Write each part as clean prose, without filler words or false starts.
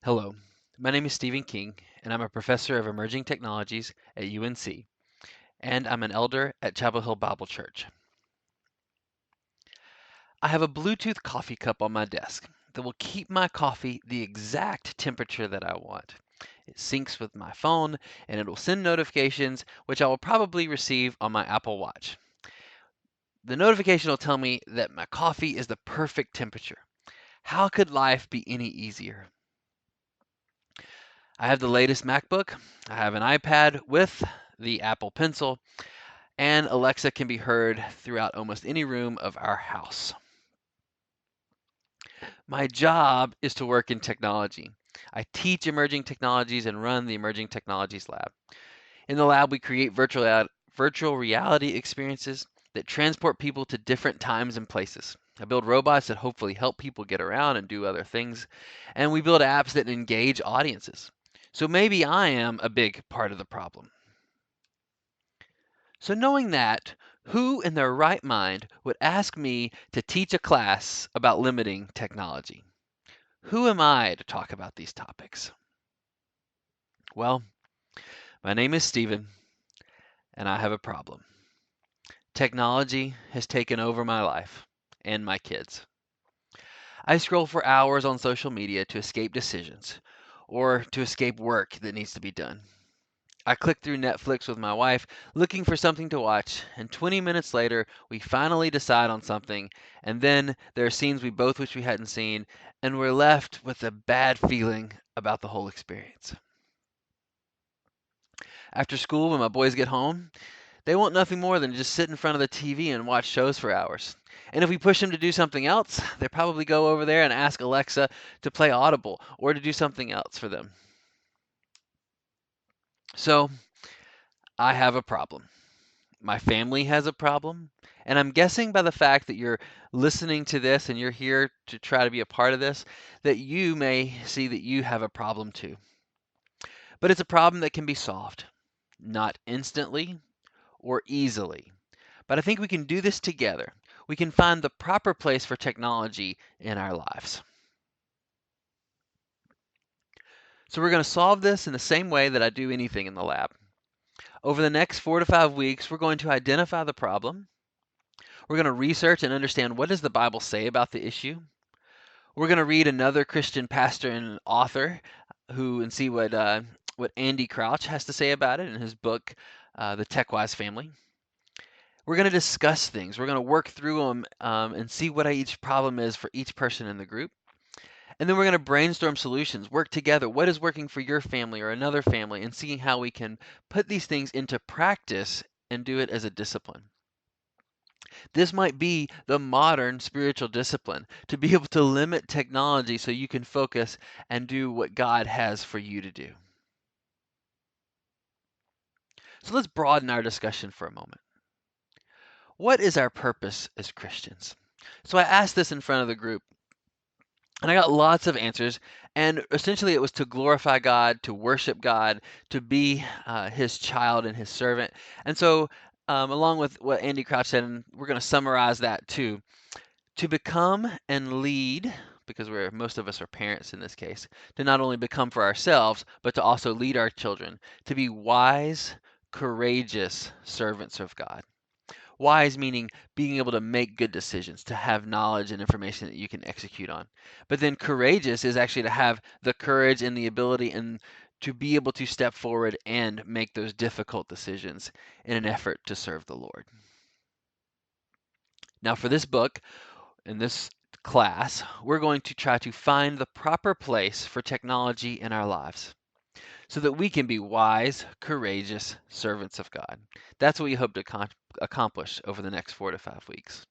Hello, my name is Stephen King, and I'm a professor of emerging technologies at UNC, and I'm an elder at Chapel Hill Bible Church. I have a Bluetooth coffee cup on my desk that will keep my coffee the exact temperature that I want. It syncs with my phone, and it will send notifications, which I will probably receive on my Apple Watch. The notification will tell me that my coffee is the perfect temperature. How could life be any easier? I have the latest MacBook. I have an iPad with the Apple Pencil, and Alexa can be heard throughout almost any room of our house. My job is to work in technology. I teach emerging technologies and run the Emerging Technologies Lab. In the lab, we create virtual reality experiences that transport people to different times and places. I build robots that hopefully help people get around and do other things, and we build apps that engage audiences. So maybe I am a big part of the problem. So, knowing that, who in their right mind would ask me to teach a class about limiting technology? Who am I to talk about these topics? Well, my name is Stephen, and I have a problem. Technology has taken over my life and my kids. I scroll for hours on social media to escape decisions or to escape work that needs to be done. I click through Netflix with my wife, looking for something to watch, and 20 minutes later, we finally decide on something, and then there are scenes we both wish we hadn't seen, and we're left with a bad feeling about the whole experience. After school, when my boys get home, they want nothing more than to just sit in front of the TV and watch shows for hours. And if we push them to do something else, they probably go over there and ask Alexa to play Audible or to do something else for them. So, I have a problem. My family has a problem. And I'm guessing by the fact that you're listening to this and you're here to try to be a part of this, that you may see that you have a problem too. But it's a problem that can be solved, not instantly or easily. But I think we can do this together. We can find the proper place for technology in our lives. So we're going to solve this in the same way that I do anything in the lab. Over the next 4 to 5 weeks, we're going to identify the problem. We're going to research and understand what does the Bible say about the issue. We're going to read another Christian pastor and author who and see what Andy Crouch has to say about it in his book, The TechWise Family. We're going to discuss things. We're going to work through them and see what each problem is for each person in the group. And then we're going to brainstorm solutions, work together. What is working for your family or another family, and seeing how we can put these things into practice and do it as a discipline. This might be the modern spiritual discipline to be able to limit technology so you can focus and do what God has for you to do. So let's broaden our discussion for a moment. What is our purpose as Christians? So I asked this in front of the group, and I got lots of answers. And essentially, it was to glorify God, to worship God, to be His child and His servant. And so, along with what Andy Crouch said, and we're going to summarize that too, to become and lead, because most of us are parents in this case, to not only become for ourselves, but to also lead our children, to be wise, courageous servants of God. Wise meaning being able to make good decisions, to have knowledge and information that you can execute on. But then courageous is actually to have the courage and the ability and to be able to step forward and make those difficult decisions in an effort to serve the Lord. Now, for this book, in this class, we're going to try to find the proper place for technology in our lives so that we can be wise, courageous servants of God. That's what we hope to accomplish over the next 4 to 5 weeks.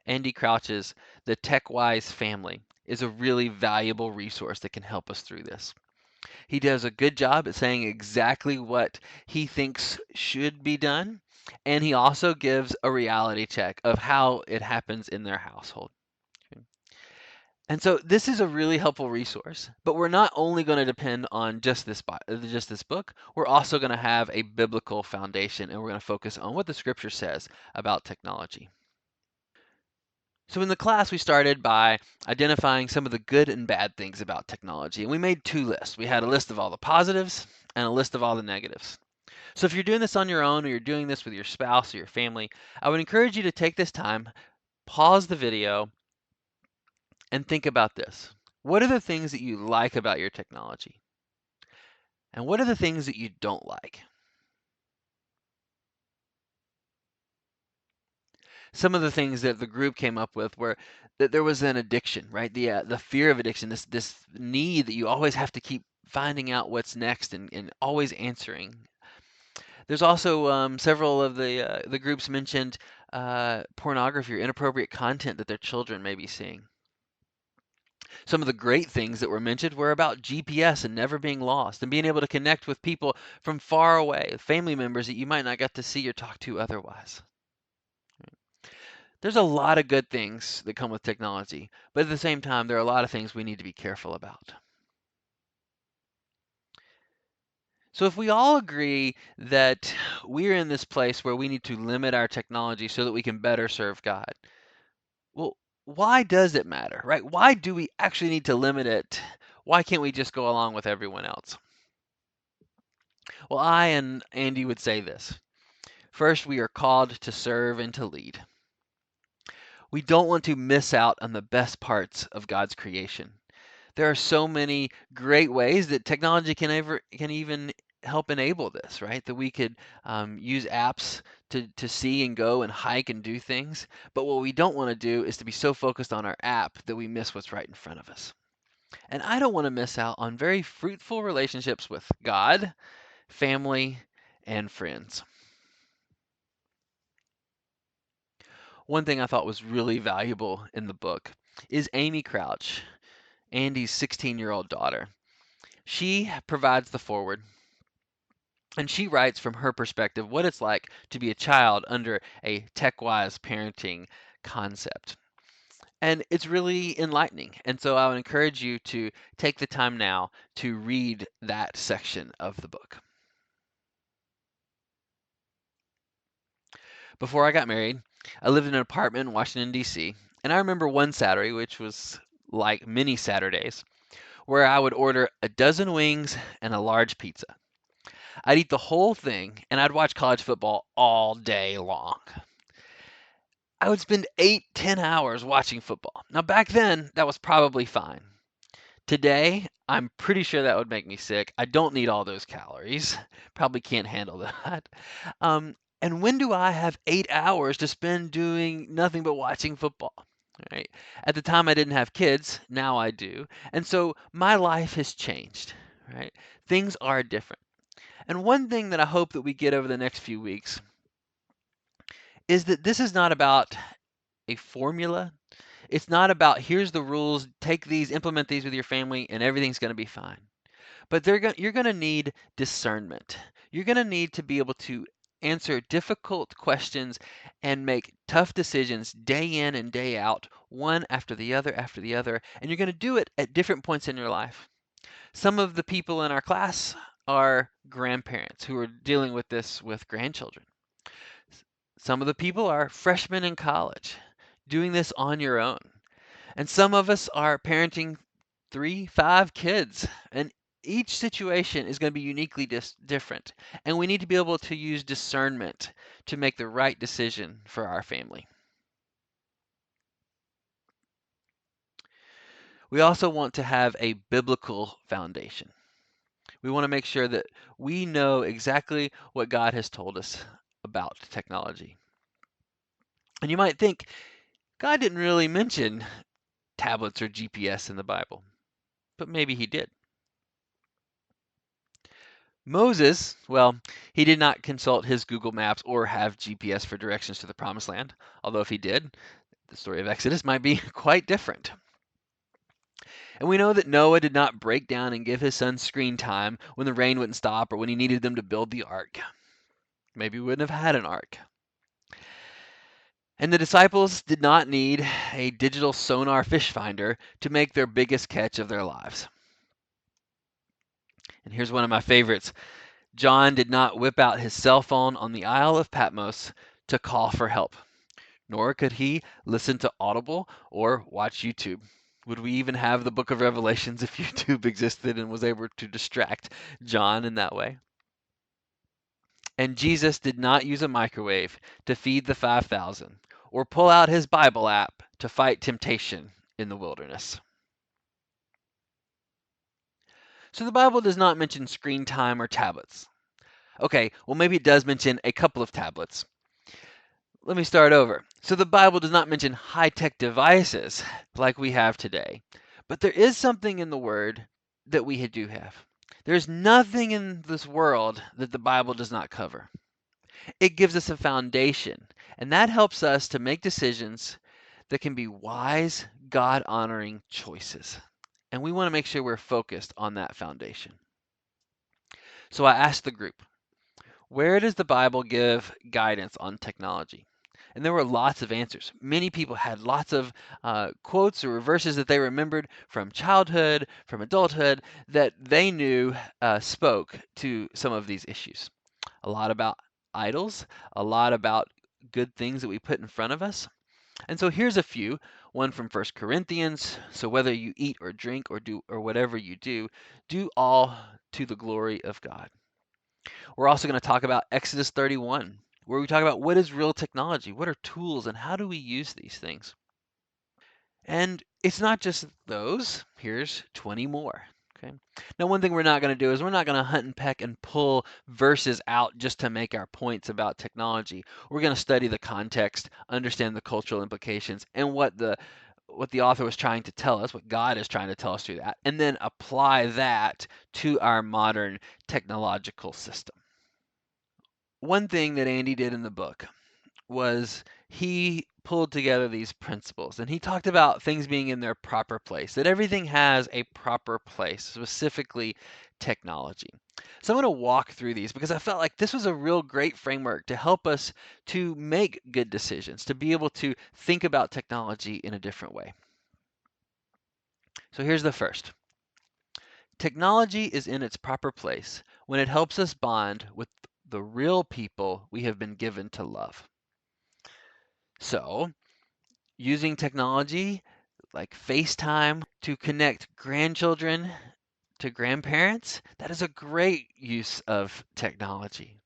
Andy Crouch's The TechWise Family is a really valuable resource that can help us through this. He does a good job at saying exactly what he thinks should be done, and he also gives a reality check of how it happens in their household. And so this is a really helpful resource, but we're not only going to depend on just this book. We're also going to have a biblical foundation, and we're going to focus on what the scripture says about technology. So in the class, we started by identifying some of the good and bad things about technology. And we made two lists. We had a list of all the positives and a list of all the negatives. So if you're doing this on your own or you're doing this with your spouse or your family, I would encourage you to take this time, pause the video, and think about this. What are the things that you like about your technology? And what are the things that you don't like? Some of the things that the group came up with were that there was an addiction, right? The fear of addiction, this need that you always have to keep finding out what's next and always answering. There's also several of the groups mentioned pornography or inappropriate content that their children may be seeing. Some of the great things that were mentioned were about GPS and never being lost and being able to connect with people from far away, family members that you might not get to see or talk to otherwise. There's a lot of good things that come with technology, but at the same time, there are a lot of things we need to be careful about. So if we all agree that we're in this place where we need to limit our technology so that we can better serve God, well, why does it matter, right? Why do we actually need to limit it? Why can't we just go along with everyone else? Well, I and Andy would say this. First, we are called to serve and to lead. We don't want to miss out on the best parts of God's creation. There are so many great ways that technology can even help enable this, right? That we could use apps to see and go and hike and do things. But what we don't want to do is to be so focused on our app that we miss what's right in front of us. And I don't want to miss out on very fruitful relationships with God, family, and friends. One thing I thought was really valuable in the book is Amy Crouch, Andy's 16-year-old daughter. She provides the foreword, and she writes from her perspective what it's like to be a child under a tech-wise parenting concept. And it's really enlightening. And so I would encourage you to take the time now to read that section of the book. Before I got married, I lived in an apartment in Washington, D.C. And I remember one Saturday, which was like many Saturdays, where I would order a dozen wings and a large pizza. I'd eat the whole thing and I'd watch college football all day long. I would spend 8, 10 hours watching football. Now, back then, that was probably fine. Today, I'm pretty sure that would make me sick. I don't need all those calories. Probably can't handle that. And when do I have 8 hours to spend doing nothing but watching football? Right? At the time, I didn't have kids. Now I do. And so my life has changed. Right? Things are different. And one thing that I hope that we get over the next few weeks is that this is not about a formula. It's not about here's the rules, take these, implement these with your family, and everything's going to be fine. But you're going to need discernment. You're going to need to be able to answer difficult questions and make tough decisions day in and day out, one after the other, and you're going to do it at different points in your life. Some of the people in our class are grandparents who are dealing with this with grandchildren. Some of the people are freshmen in college, doing this on your own. And some of us are parenting 3, 5 kids. And each situation is going to be uniquely different. And we need to be able to use discernment to make the right decision for our family. We also want to have a biblical foundation. We want to make sure that we know exactly what God has told us about technology. And you might think, God didn't really mention tablets or GPS in the Bible, but maybe he did. Moses, well, he did not consult his Google Maps or have GPS for directions to the Promised Land, although if he did, the story of Exodus might be quite different. And we know that Noah did not break down and give his son screen time when the rain wouldn't stop or when he needed them to build the ark. Maybe we wouldn't have had an ark. And the disciples did not need a digital sonar fish finder to make their biggest catch of their lives. And here's one of my favorites. John did not whip out his cell phone on the Isle of Patmos to call for help. nor could he listen to Audible or watch YouTube. Would we even have the book of Revelations if YouTube existed and was able to distract John in that way? And Jesus did not use a microwave to feed the 5,000 or pull out his Bible app to fight temptation in the wilderness. So the Bible does not mention screen time or tablets. Okay, well, maybe it does mention a couple of tablets. Let me start over. So the Bible does not mention high tech devices like we have today, but there is something in the Word that we do have. There's nothing in this world that the Bible does not cover. It gives us a foundation, and that helps us to make decisions that can be wise, God honoring choices. And we want to make sure we're focused on that foundation. So I asked the group, where does the Bible give guidance on technology? And there were lots of answers. Many people had lots of quotes or verses that they remembered from childhood, from adulthood, that they knew spoke to some of these issues. A lot about idols, a lot about good things that we put in front of us. And so here's a few. One from First Corinthians. So whether you eat or drink or do or whatever you do all to the glory of God. We're also going to talk about Exodus 31, where we talk about what is real technology, what are tools, and how do we use these things. And it's not just those. Here's 20 more. Okay. Now, one thing we're not going to do is we're not going to hunt and peck and pull verses out just to make our points about technology. We're going to study the context, understand the cultural implications, and what the author was trying to tell us, what God is trying to tell us through that, and then apply that to our modern technological system. One thing that Andy did in the book was he pulled together these principles and he talked about things being in their proper place, that everything has a proper place, specifically technology. So I'm going to walk through these because I felt like this was a real great framework to help us to make good decisions, to be able to think about technology in a different way. So here's the first. Technology is in its proper place when it helps us bond with the real people we have been given to love. So, using technology like FaceTime to connect grandchildren to grandparents, that is a great use of technology.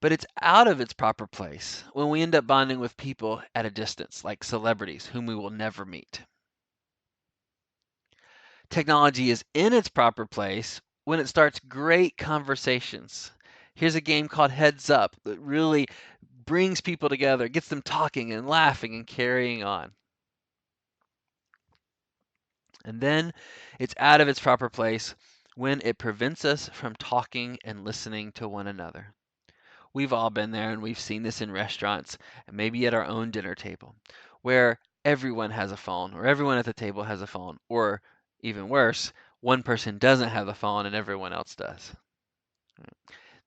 But it's out of its proper place when we end up bonding with people at a distance, like celebrities whom we will never meet. Technology is in its proper place when it starts great conversations. Here's a game called Heads Up that really brings people together, gets them talking and laughing and carrying on. And then it's out of its proper place when it prevents us from talking and listening to one another. We've all been there and we've seen this in restaurants and maybe at our own dinner table where everyone has a phone or everyone at the table has a phone, or even worse, one person doesn't have the phone and everyone else does.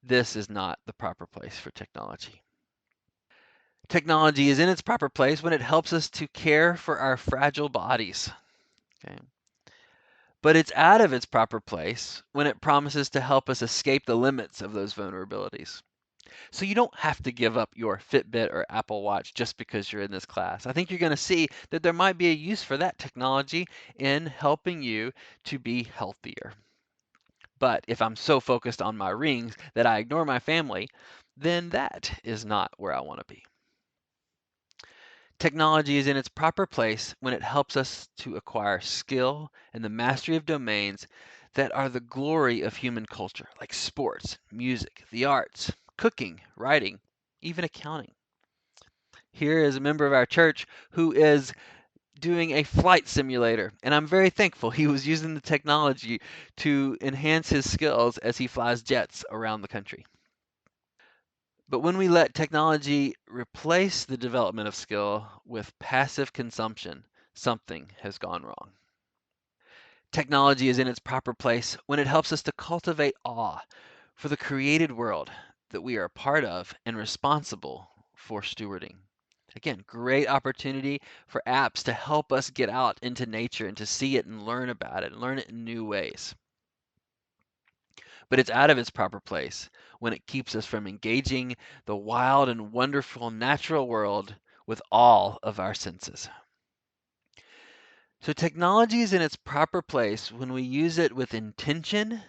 This is not the proper place for technology. Technology is in its proper place when it helps us to care for our fragile bodies. Okay? But it's out of its proper place when it promises to help us escape the limits of those vulnerabilities. So you don't have to give up your Fitbit or Apple Watch just because you're in this class. I think you're going to see that there might be a use for that technology in helping you to be healthier. But if I'm so focused on my rings that I ignore my family, then that is not where I want to be. Technology is in its proper place when it helps us to acquire skill and the mastery of domains that are the glory of human culture, like sports, music, the arts, cooking, writing, even accounting. Here is a member of our church who is doing a flight simulator, and I'm very thankful he was using the technology to enhance his skills as he flies jets around the country. But when we let technology replace the development of skill with passive consumption, something has gone wrong. Technology is in its proper place when it helps us to cultivate awe for the created world that we are a part of and responsible for stewarding. Again, great opportunity for apps to help us get out into nature and to see it and learn about it and learn it in new ways. But it's out of its proper place when it keeps us from engaging the wild and wonderful natural world with all of our senses. So technology is in its proper place when we use it with intention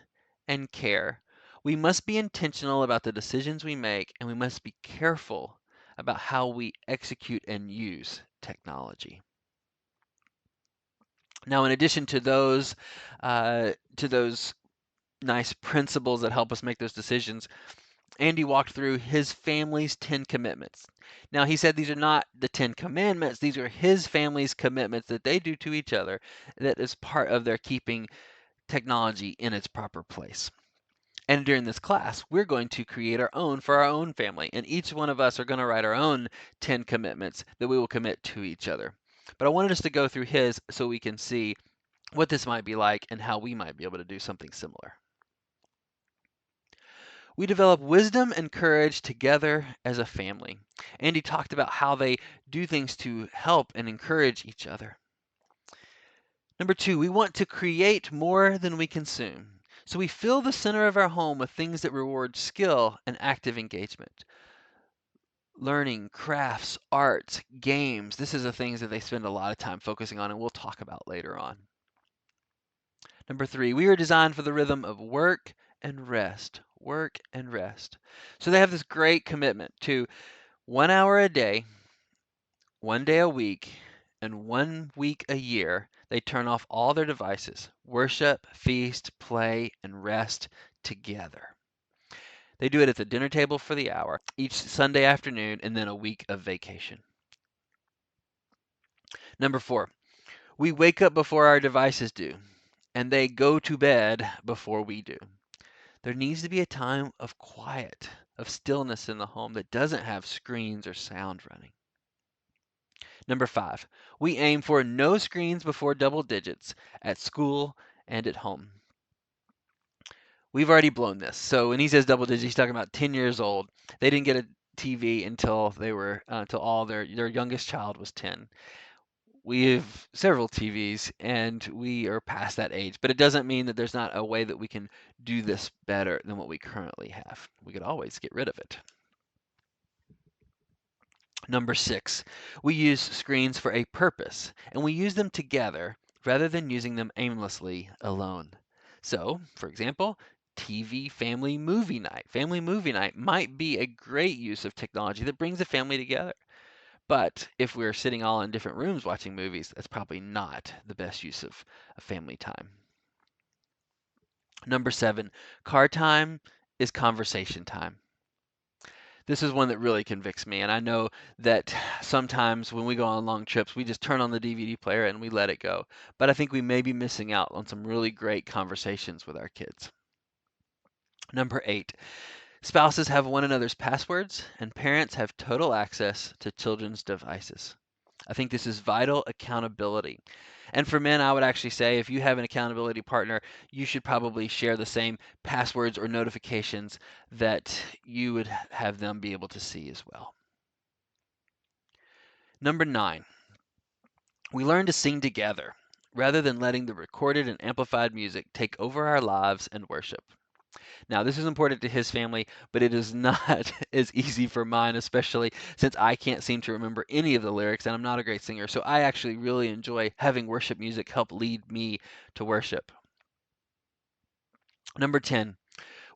and care. We must be intentional about the decisions we make, and we must be careful about how we execute and use technology. Now, in addition to those nice principles that help us make those decisions, Andy walked through his family's 10 commitments. Now, he said these are not the 10 commandments, these are his family's commitments that they do to each other that is part of their keeping technology in its proper place. And during this class, we're going to create our own for our own family. And each one of us are going to write our own 10 commitments that we will commit to each other. But I wanted us to go through his so we can see what this might be like and how we might be able to do something similar. We develop wisdom and courage together as a family. Andy talked about how they do things to help and encourage each other. Number two, we want to create more than we consume. So we fill the center of our home with things that reward skill and active engagement. Learning, crafts, arts, games. This is the things that they spend a lot of time focusing on and we'll talk about later on. Number three, we are designed for the rhythm of work and rest. Work and rest. So they have this great commitment to 1 hour a day, 1 day a week, and 1 week a year. They turn off all their devices, worship, feast, play, and rest together. They do it at the dinner table for the hour, each Sunday afternoon, and then a week of vacation. Number four, we wake up before our devices do, and they go to bed before we do. There needs to be a time of quiet, of stillness in the home that doesn't have screens or sound running. Number five, we aim for no screens before double digits at school and at home. We've already blown this. So when he says double digits, he's talking about 10 years old. They didn't get a TV until they were until all their youngest child was 10. We have several TVs and we are past that age, but it doesn't mean that there's not a way that we can do this better than what we currently have. We could always get rid of it. Number six, we use screens for a purpose, and we use them together rather than using them aimlessly alone. So, for example, TV family movie night. Family movie night might be a great use of technology that brings the family together. But if we're sitting all in different rooms watching movies, that's probably not the best use of family time. Number seven, car time is conversation time. This is one that really convicts me, and I know that sometimes when we go on long trips, we just turn on the DVD player and we let it go. But I think we may be missing out on some really great conversations with our kids. Number eight, spouses have one another's passwords, and parents have total access to children's devices. I think this is vital accountability. And for men, I would actually say if you have an accountability partner, you should probably share the same passwords or notifications that you would have them be able to see as well. Number nine, we learn to sing together rather than letting the recorded and amplified music take over our lives and worship. Now, this is important to his family, but it is not as easy for mine, especially since I can't seem to remember any of the lyrics and I'm not a great singer. So I actually really enjoy having worship music help lead me to worship. Number 10,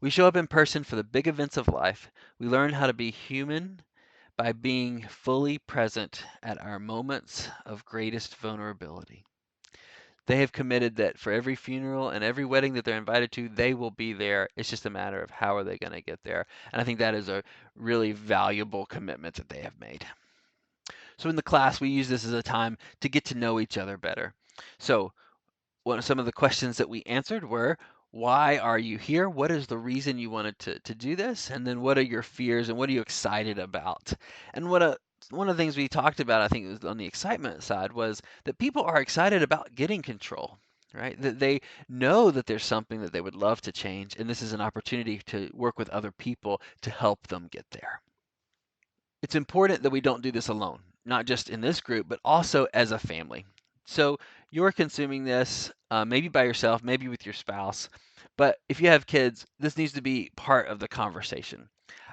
we show up in person for the big events of life. We learn how to be human by being fully present at our moments of greatest vulnerability. They have committed that for every funeral and every wedding that they're invited to, they will be there. It's just a matter of how are they going to get there. And I think that is a really valuable commitment that they have made. So in the class, we use this as a time to get to know each other better. So some of the questions that we answered were, why are you here? What is the reason you wanted to do this? And then what are your fears and what are you excited about? And one of the things we talked about, I think it was on the excitement side, was that people are excited about getting control, right? That they know that there's something that they would love to change, and this is an opportunity to work with other people to help them get there. It's important that we don't do this alone, not just in this group, but also as a family. So you're consuming this maybe by yourself, maybe with your spouse, but if you have kids, this needs to be part of the conversation.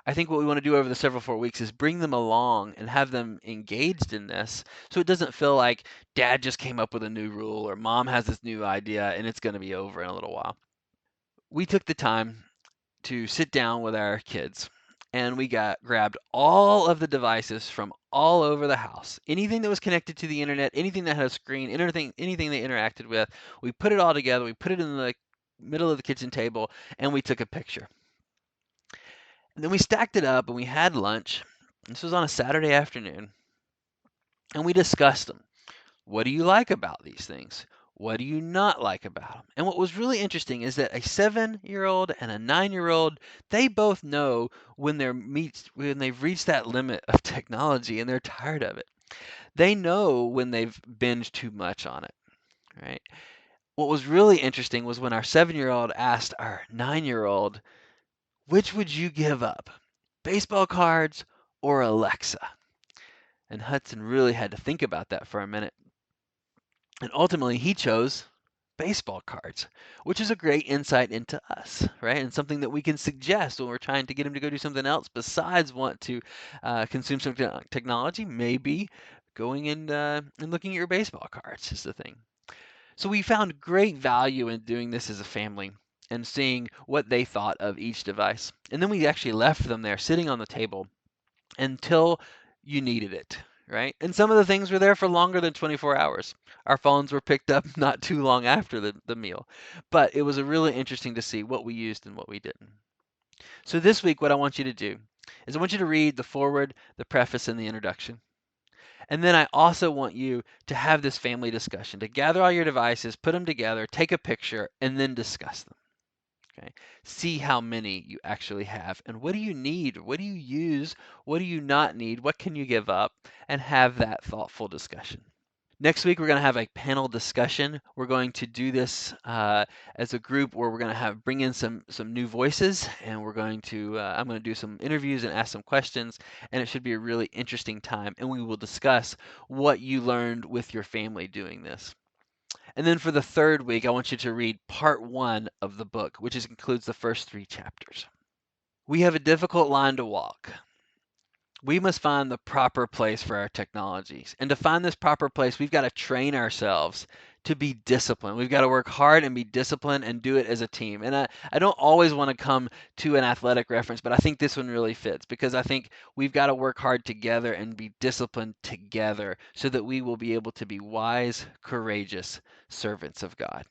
I think what we want to do over the several 4 weeks is bring them along and have them engaged in this so it doesn't feel like dad just came up with a new rule or mom has this new idea and it's going to be over in a little while. We took the time to sit down with our kids and we got grabbed all of the devices from all over the house. Anything that was connected to the internet, anything that had a screen, anything they interacted with, we put it all together, we put it in the middle of the kitchen table and we took a picture. And then we stacked it up and we had lunch. This was on a Saturday afternoon and we discussed them. What do you like about these things? What do you not like about them? And what was really interesting is that a 7-year-old and a 9-year-old, they both know when they've reached that limit of technology and they're tired of it. They know when they've binged too much on it, right? What was really interesting was when our 7-year-old asked our 9-year-old, which would you give up? Baseball cards or Alexa? And Hudson really had to think about that for a minute. And ultimately, he chose baseball cards, which is a great insight into us, right? And something that we can suggest when we're trying to get him to go do something else besides want to consume some technology. Maybe going and looking at your baseball cards is the thing. So we found great value in doing this as a family and seeing what they thought of each device. And then we actually left them there sitting on the table until you needed it, right? And some of the things were there for longer than 24 hours. Our phones were picked up not too long after the meal. But it was a really interesting to see what we used and what we didn't. So this week, what I want you to do is I want you to read the foreword, the preface, and the introduction. And then I also want you to have this family discussion, to gather all your devices, put them together, take a picture, and then discuss them. Okay. See how many you actually have and what do you need? What do you use? What do you not need? What can you give up? And have that thoughtful discussion. Next week, we're going to have a panel discussion. We're going to do this as a group where we're going to bring in some new voices, and we're going to I'm going to do some interviews and ask some questions, and it should be a really interesting time. And we will discuss what you learned with your family doing this. And then for the third week, I want you to read part 1 of the book, which includes the first 3 chapters. We have a difficult line to walk. We must find the proper place for our technologies. And to find this proper place, we've got to train ourselves to be disciplined. We've got to work hard and be disciplined and do it as a team. And I don't always want to come to an athletic reference, but I think this one really fits because I think we've got to work hard together and be disciplined together so that we will be able to be wise, courageous servants of God.